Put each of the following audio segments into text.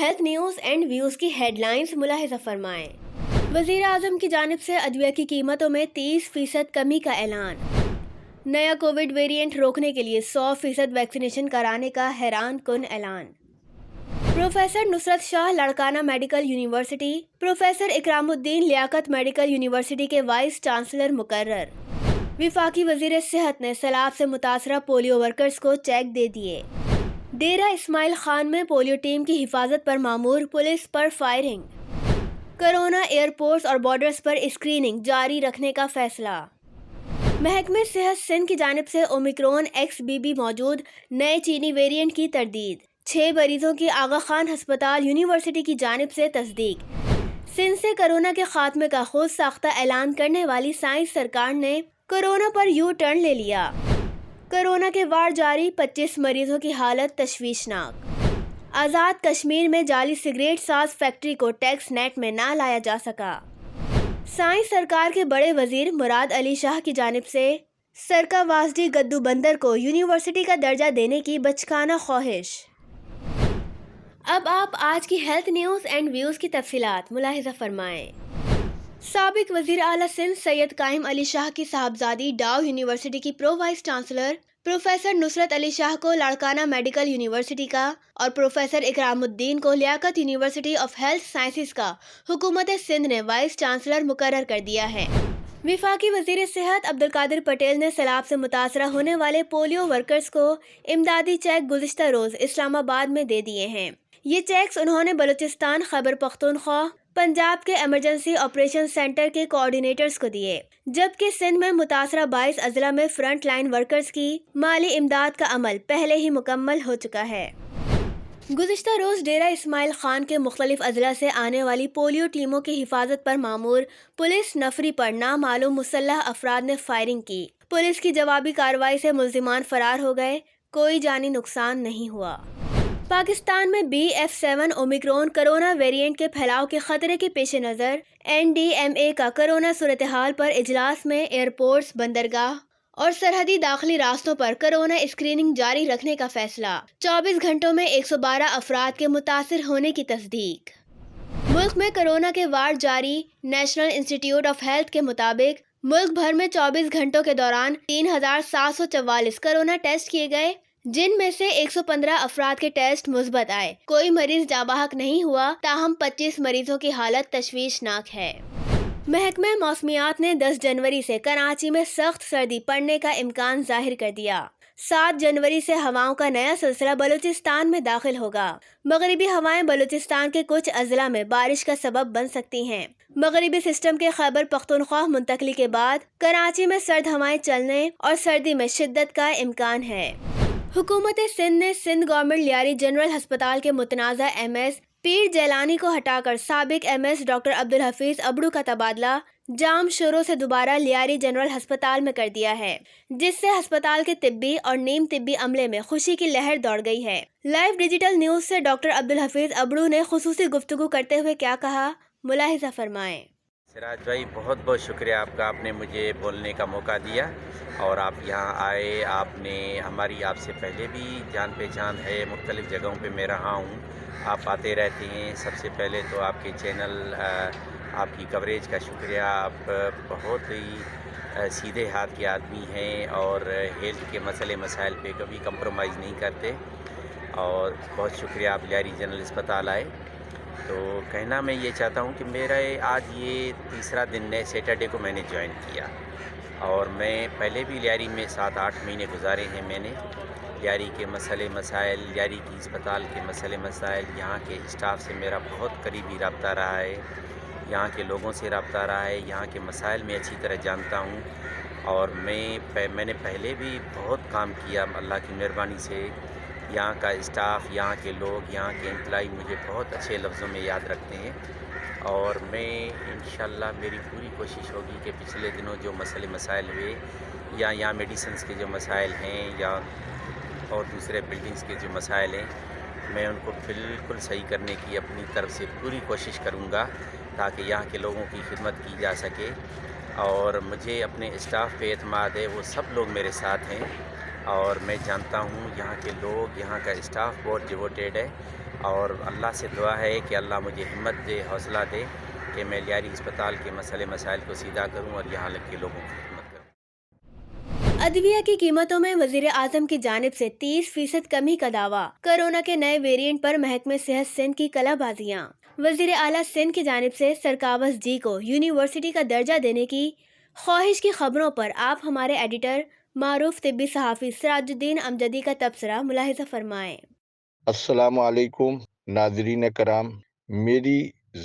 Health news and views کی head lines ملاحظہ فرمائیں۔ وزیر اعظم کی جانب سے ادویہ کی قیمتوں میں 30% کمی کا اعلان۔ نیا کووڈ ویرینٹ روکنے کے لیے 100% ویکسینیشن کرانے کا حیران کن اعلان۔ پروفیسر نصرت شاہ لاڑکانہ میڈیکل یونیورسٹی، پروفیسر اکرام الدین لیاقت میڈیکل یونیورسٹی کے وائس چانسلر مقرر۔ وفاقی وزیر صحت نے سیلاب سے متاثرہ پولیو ورکرز کو چیک دے دیے۔ ڈیرہ اسماعیل خان میں پولیو ٹیم کی حفاظت پر مامور پولیس پر فائرنگ۔ کرونا ایئرپورٹس اور بارڈرز پر اسکریننگ جاری رکھنے کا فیصلہ۔ محکمہ صحت سندھ کی جانب سے اومیکرون XBB موجود نئے چینی ویرینٹ کی تردید۔ 6 مریضوں کی آغا خان ہسپتال یونیورسٹی کی جانب سے تصدیق۔ سندھ سے کرونا کے خاتمے کا خود ساختہ اعلان کرنے والی سائنس سرکار نے کرونا پر یو ٹرن لے لیا۔ کرونا کے وار جاری، 25 مریضوں کی حالت تشویشناک۔ آزاد کشمیر میں جعلی سگریٹ ساز فیکٹری کو ٹیکس نیٹ میں نہ لایا جا سکا۔ سائنس سرکار کے بڑے وزیر مراد علی شاہ کی جانب سے سرکا واسڈی گدو بندر کو یونیورسٹی کا درجہ دینے کی بچکانہ خواہش۔ اب آپ آج کی ہیلتھ نیوز اینڈ ویوز کی تفصیلات ملاحظہ فرمائیں۔ سابق وزیر اعلیٰ سندھ سید قائم علی شاہ کی صاحبزادی ڈاؤ یونیورسٹی کی پرو وائس چانسلر پروفیسر نصرت علی شاہ کو لاڑکانہ میڈیکل یونیورسٹی کا اور پروفیسر اکرام الدین کو لیاقت یونیورسٹی آف ہیلتھ سائنسز کا حکومت سندھ نے وائس چانسلر مقرر کر دیا ہے۔ وفاقی وزیر صحت عبدالقادر پٹیل نے سیلاب سے متاثرہ ہونے والے پولیو ورکرز کو امدادی چیک گزشتہ روز اسلام آباد میں دے دیے ہیں۔ یہ چیکس انہوں نے بلوچستان، خیبر پختونخوا، پنجاب کے ایمرجنسی آپریشن سینٹر کے کوآرڈینیٹرز کو دیے، جبکہ سندھ میں متاثرہ 22 اضلاع میں فرنٹ لائن ورکرز کی مالی امداد کا عمل پہلے ہی مکمل ہو چکا ہے۔ گزشتہ روز ڈیرہ اسماعیل خان کے مختلف اضلاع سے آنے والی پولیو ٹیموں کی حفاظت پر مامور پولیس نفری پر نامعلوم مسلح افراد نے فائرنگ کی۔ پولیس کی جوابی کارروائی سے ملزمان فرار ہو گئے، کوئی جانی نقصان نہیں ہوا۔ پاکستان میں BF7 اومیکرون کرونا ویرینٹ کے پھیلاؤ کے خطرے کے پیش نظر NDMA کا کرونا صورتحال پر اجلاس میں ایئرپورٹس، بندرگاہ اور سرحدی داخلی راستوں پر کرونا اسکریننگ جاری رکھنے کا فیصلہ۔ 24 گھنٹوں میں 112 افراد کے متاثر ہونے کی تصدیق۔ ملک میں کرونا کے وار جاری، نیشنل انسٹی ٹیوٹ آف ہیلتھ کے مطابق ملک بھر میں 24 گھنٹوں کے دوران 3744 کرونا ٹیسٹ کیے گئے، جن میں سے 115 افراد کے ٹیسٹ مثبت آئے۔ کوئی مریض جاں بحق نہیں ہوا، تاہم 25 مریضوں کی حالت تشویشناک ہے۔ محکمہ موسمیات نے 10 جنوری سے کراچی میں سخت سردی پڑنے کا امکان ظاہر کر دیا۔ 7 جنوری سے ہواؤں کا نیا سلسلہ بلوچستان میں داخل ہوگا۔ مغربی ہوائیں بلوچستان کے کچھ اضلاع میں بارش کا سبب بن سکتی ہیں۔ مغربی سسٹم کے خیبر پختونخوا منتقلی کے بعد کراچی میں سرد ہوائیں چلنے اور سردی میں شدت کا امکان ہے۔ حکومت سندھ نے سندھ گورنمنٹ لیاری جنرل ہسپتال کے متنازع MS پیر جیلانی کو ہٹا کر سابق MS ڈاکٹر عبدالحفیظ ابڑو کا تبادلہ جام شوروں سے دوبارہ لیاری جنرل ہسپتال میں کر دیا ہے، جس سے ہسپتال کے طبی اور نیم طبی عملے میں خوشی کی لہر دوڑ گئی ہے۔ لائیو ڈیجیٹل نیوز سے ڈاکٹر عبدالحفیظ ابڑو نے خصوصی گفتگو کرتے ہوئے کیا کہا، ملاحظہ فرمائیں۔ سراج بھائی، بہت بہت شکریہ آپ کا، آپ نے مجھے بولنے کا موقع دیا اور آپ یہاں آئے۔ آپ نے آپ سے پہلے بھی جان پہچان ہے، مختلف جگہوں پہ میں رہا ہوں، آپ آتے رہتے ہیں۔ سب سے پہلے تو آپ کے چینل، آپ کی کوریج کا شکریہ۔ آپ بہت ہی سیدھے ہاتھ کے آدمی ہیں اور ہیلتھ کے مسئلے مسائل پہ کبھی کمپرومائز نہیں کرتے، اور بہت شکریہ آپ لیاری جنرل اسپتال آئے۔ تو کہنا میں یہ چاہتا ہوں کہ میرا آج یہ تیسرا دن ہے، سیٹرڈے کو میں نے جوائن کیا، اور میں پہلے بھی لیاری میں 7-8 مہینے گزارے ہیں میں نے۔ لیاری کے مسئلے مسائل، لیاری کی اسپتال کے مسئلے مسائل، یہاں کے اسٹاف سے میرا بہت قریبی رابطہ رہا ہے، یہاں کے لوگوں سے رابطہ رہا ہے، یہاں کے مسائل میں اچھی طرح جانتا ہوں، اور میں نے پہلے بھی بہت کام کیا اللہ کی مہربانی سے۔ یہاں کا اسٹاف، یہاں کے لوگ، یہاں کے امپلائی مجھے بہت اچھے لفظوں میں یاد رکھتے ہیں، اور میں انشاءاللہ میری پوری کوشش ہوگی کہ پچھلے دنوں جو مسئلے مسائل ہوئے، یا یہاں میڈیسنز کے جو مسائل ہیں یا اور دوسرے بلڈنگز کے جو مسائل ہیں، میں ان کو بالکل صحیح کرنے کی اپنی طرف سے پوری کوشش کروں گا، تاکہ یہاں کے لوگوں کی خدمت کی جا سکے۔ اور مجھے اپنے اسٹاف پہ اعتماد ہے، وہ سب لوگ میرے ساتھ ہیں، اور میں جانتا ہوں یہاں کے لوگ، یہاں کا اسٹاف بہت ڈیووٹیڈ ہے، اور اللہ سے دعا ہے کہ اللہ مجھے ہمت دے، حوصلہ دے کہ میں لیاری اسپتال کے مسئلے مسائل کو سیدھا کروں اور یہاں کے لوگوں کی خدمت کروں۔ ادویہ کی قیمتوں میں وزیر اعظم کی جانب سے 30% کمی کا دعویٰ، کورونا کے نئے ویرینٹ پر محکمہ صحت سندھ کی کلا بازیاں۔ وزیر اعلیٰ سندھ کی جانب سے سرکاوس جی کو یونیورسٹی کا درجہ دینے کی خواہش کی خبروں پر آپ ہمارے ایڈیٹر معروف طبی صحافی سراج الدین امجدی کا تبصرہ ملاحظہ فرمائیں۔ السلام علیکم ناظرین کرام، میری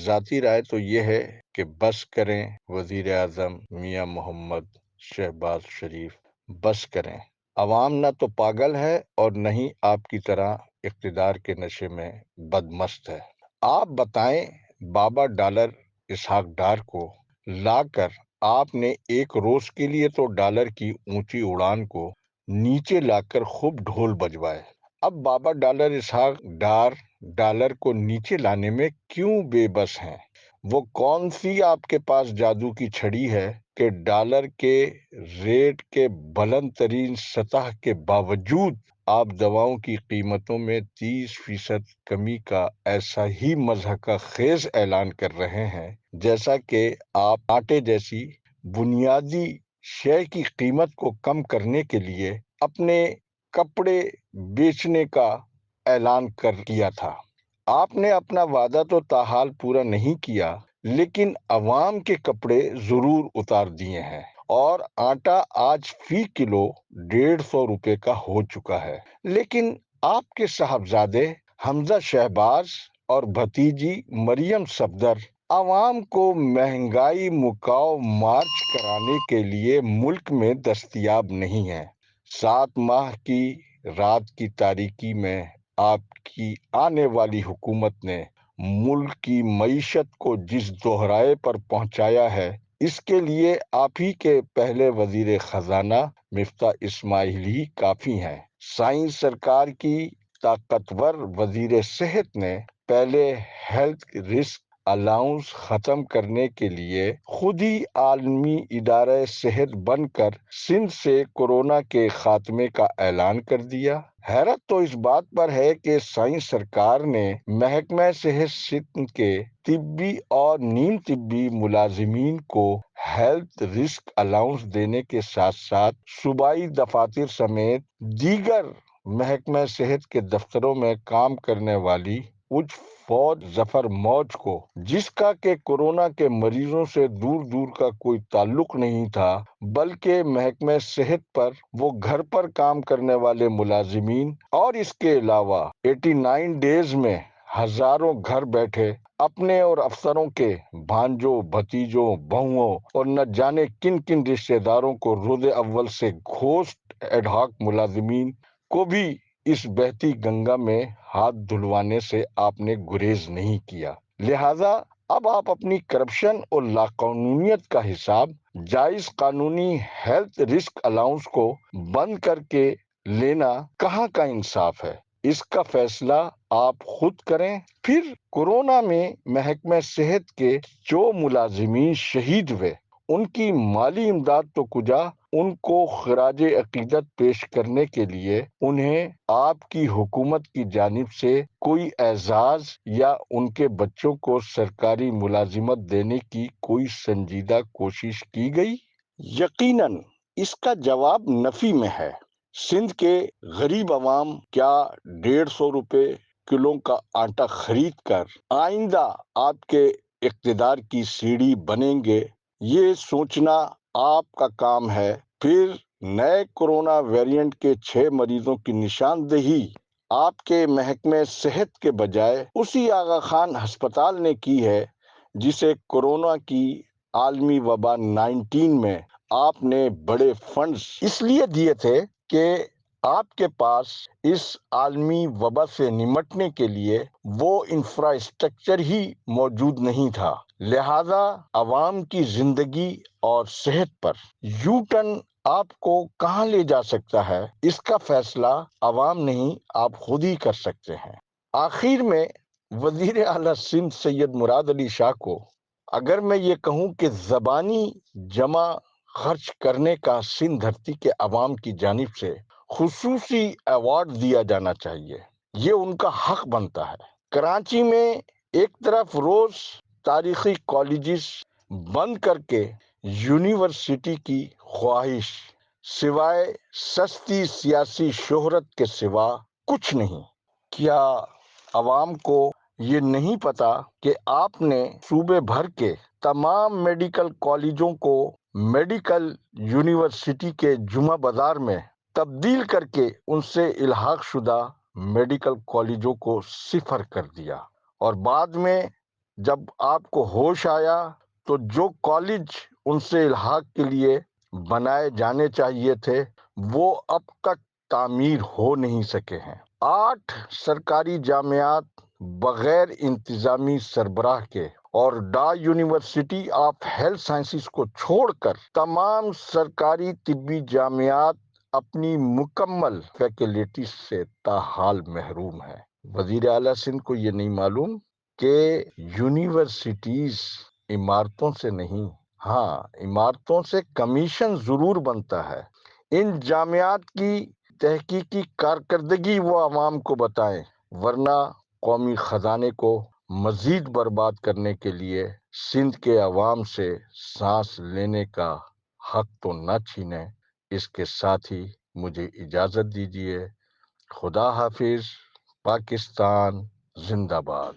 ذاتی رائے تو یہ ہے کہ بس کریں وزیر اعظم میاں محمد شہباز شریف، بس کریں۔ عوام نہ تو پاگل ہے اور نہ ہی آپ کی طرح اقتدار کے نشے میں بدمست ہے۔ آپ بتائیں، بابا ڈالر اسحاق ڈار کو لا کر آپ نے ایک روز کے لیے تو ڈالر کی اونچی اڑان کو نیچے لا کر خوب ڈھول بجوائے۔ اب بابا ڈالر اسحاق ڈار ڈالر کو نیچے لانے میں کیوں بے بس ہیں؟ وہ کون سی آپ کے پاس جادو کی چھڑی ہے کہ ڈالر کے ریٹ کے بلند ترین سطح کے باوجود آپ دواؤں کی قیمتوں میں 30% کمی کا ایسا ہی مضحکہ خیز اعلان کر رہے ہیں جیسا کہ آپ آٹے جیسی بنیادی شے کی قیمت کو کم کرنے کے لیے اپنے کپڑے بیچنے کا اعلان کیا تھا۔ آپ نے اپنا وعدہ تو تاحال پورا نہیں کیا، لیکن عوام کے کپڑے ضرور اتار دیے ہیں، اور آٹا آج فی کلو 150 روپے کا ہو چکا ہے۔ لیکن آپ کے صاحبزادے حمزہ شہباز اور بھتیجی مریم صفدر عوام کو مہنگائی مکاؤ مارچ کرانے کے لیے ملک میں دستیاب نہیں ہیں۔ 7 ماہ کی رات کی تاریکی میں آپ کی آنے والی حکومت نے ملک کی معیشت کو جس دوہرائے پر پہنچایا ہے، اس کے لیے آپ ہی کے پہلے وزیر خزانہ مفتاح اسماعیل ہی کافی ہیں۔ سائنس سرکار کی طاقتور وزیر صحت نے پہلے ہیلتھ رسک الاؤنس ختم کرنے کے لیے خود ہی عالمی ادارہ صحت بن کر سندھ سے کورونا کے خاتمے کا اعلان کر دیا۔ حیرت تو اس بات پر ہے کہ سائنس سرکار نے محکمہ صحت سندھ کے طبی اور نیم طبی ملازمین کو ہیلتھ رسک الاؤنس دینے کے ساتھ ساتھ صوبائی دفاتر سمیت دیگر محکمہ صحت کے دفتروں میں کام کرنے والی فوج ظفر موج کو، جس کا کہ کورونا کے مریضوں سے دور دور کا کوئی تعلق نہیں تھا بلکہ محکمہ صحت پر وہ گھر پر کام کرنے والے ملازمین، اور اس کے علاوہ 89 ڈیز میں ہزاروں گھر بیٹھے اپنے اور افسروں کے بھانجوں بھتیجوں بہوؤں اور نہ جانے کن کن رشتہ داروں کو روز اول سے گھوسٹ ایڈ ہاک ملازمین کو بھی اس بہتی گنگا میں ہاتھ دھلوانے سے آپ نے گریز نہیں کیا۔ لہذا اب آپ اپنی کرپشن اور لاقانونیت کا حساب جائز قانونی ہیلتھ رسک الاؤنس کو بند کر کے لینا کہاں کا انصاف ہے؟ اس کا فیصلہ آپ خود کریں۔ پھر کورونا میں محکمہ صحت کے جو ملازمین شہید ہوئے، ان کی مالی امداد تو کجا، ان کو خراج عقیدت پیش کرنے کے لیے انہیں آپ کی حکومت کی جانب سے کوئی اعزاز یا ان کے بچوں کو سرکاری ملازمت دینے کی کوئی سنجیدہ کوشش کی گئی؟ یقیناً اس کا جواب نفی میں ہے۔ سندھ کے غریب عوام کیا 150 روپے کلو کا آٹا خرید کر آئندہ آپ کے اقتدار کی سیڑھی بنیں گے؟ یہ سوچنا آپ کا کام ہے۔ پھر نئے کورونا ویرینٹ کے 6 مریضوں کی نشاندہی آپ کے محکمہ صحت کے بجائے اسی آغا خان ہسپتال نے کی ہے، جسے کورونا کی عالمی وبا 19 میں آپ نے بڑے فنڈز اس لیے دیے تھے کہ آپ کے پاس اس عالمی وبا سے نمٹنے کے لیے وہ انفراسٹرکچر ہی موجود نہیں تھا۔ لہذا عوام کی زندگی اور صحت پر یو ٹرن آپ کو کہاں لے جا سکتا ہے، اس کا فیصلہ عوام نہیں، آپ خود ہی کر سکتے ہیں۔ آخر میں وزیر اعلیٰ سندھ سید مراد علی شاہ کو اگر میں یہ کہوں کہ زبانی جمع خرچ کرنے کا سندھ دھرتی کے عوام کی جانب سے خصوصی ایوارڈ دیا جانا چاہیے، یہ ان کا حق بنتا ہے۔ کراچی میں ایک طرف روز تاریخی کالجز بند کر کے یونیورسٹی کی خواہش سوائے سستی سیاسی شہرت کے سوا کچھ نہیں۔ کیا عوام کو یہ نہیں پتا کہ آپ نے صوبے بھر کے تمام میڈیکل کالجوں کو میڈیکل یونیورسٹی کے جمعہ بازار میں تبدیل کر کے ان سے الحاق شدہ میڈیکل کالجوں کو صفر کر دیا، اور بعد میں جب آپ کو ہوش آیا تو جو کالج ان سے الحاق کے لیے بنائے جانے چاہیے تھے وہ اب تک تعمیر ہو نہیں سکے ہیں۔ 8 سرکاری جامعات بغیر انتظامی سربراہ کے اور یونیورسٹی آف ہیلتھ سائنسز کو چھوڑ کر تمام سرکاری طبی جامعات اپنی مکمل فیکلٹی سے تاحال محروم ہیں۔ وزیر اعلیٰ سندھ کو یہ نہیں معلوم کہ یونیورسٹیز عمارتوں سے نہیں، ہاں عمارتوں سے کمیشن ضرور بنتا ہے۔ ان جامعات کی تحقیقی کارکردگی وہ عوام کو بتائیں، ورنہ قومی خزانے کو مزید برباد کرنے کے لیے سندھ کے عوام سے سانس لینے کا حق تو نہ چھینیں۔ اس کے ساتھ ہی مجھے اجازت دیجیے۔ خدا حافظ۔ پاکستان زندہ باد۔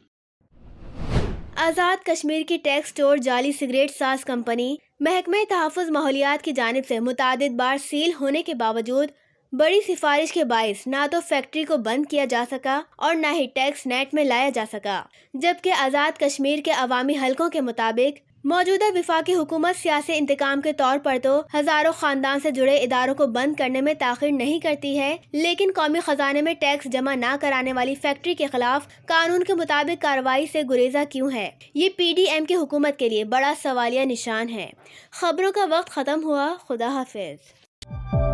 آزاد کشمیر کی ٹیکس اسٹور جعلی سگریٹ ساز کمپنی محکمہ تحفظ ماحولیات کی جانب سے متعدد بار سیل ہونے کے باوجود بڑی سفارش کے باعث نہ تو فیکٹری کو بند کیا جا سکا اور نہ ہی ٹیکس نیٹ میں لایا جا سکا، جبکہ آزاد کشمیر کے عوامی حلقوں کے مطابق موجودہ وفاقی حکومت سیاسی انتقام کے طور پر تو ہزاروں خاندان سے جڑے اداروں کو بند کرنے میں تاخیر نہیں کرتی ہے، لیکن قومی خزانے میں ٹیکس جمع نہ کرانے والی فیکٹری کے خلاف قانون کے مطابق کارروائی سے گریزاں کیوں ہے؟ یہ پی ڈی ایم کی حکومت کے لیے بڑا سوالیہ نشان ہے۔ خبروں کا وقت ختم ہوا۔ خدا حافظ۔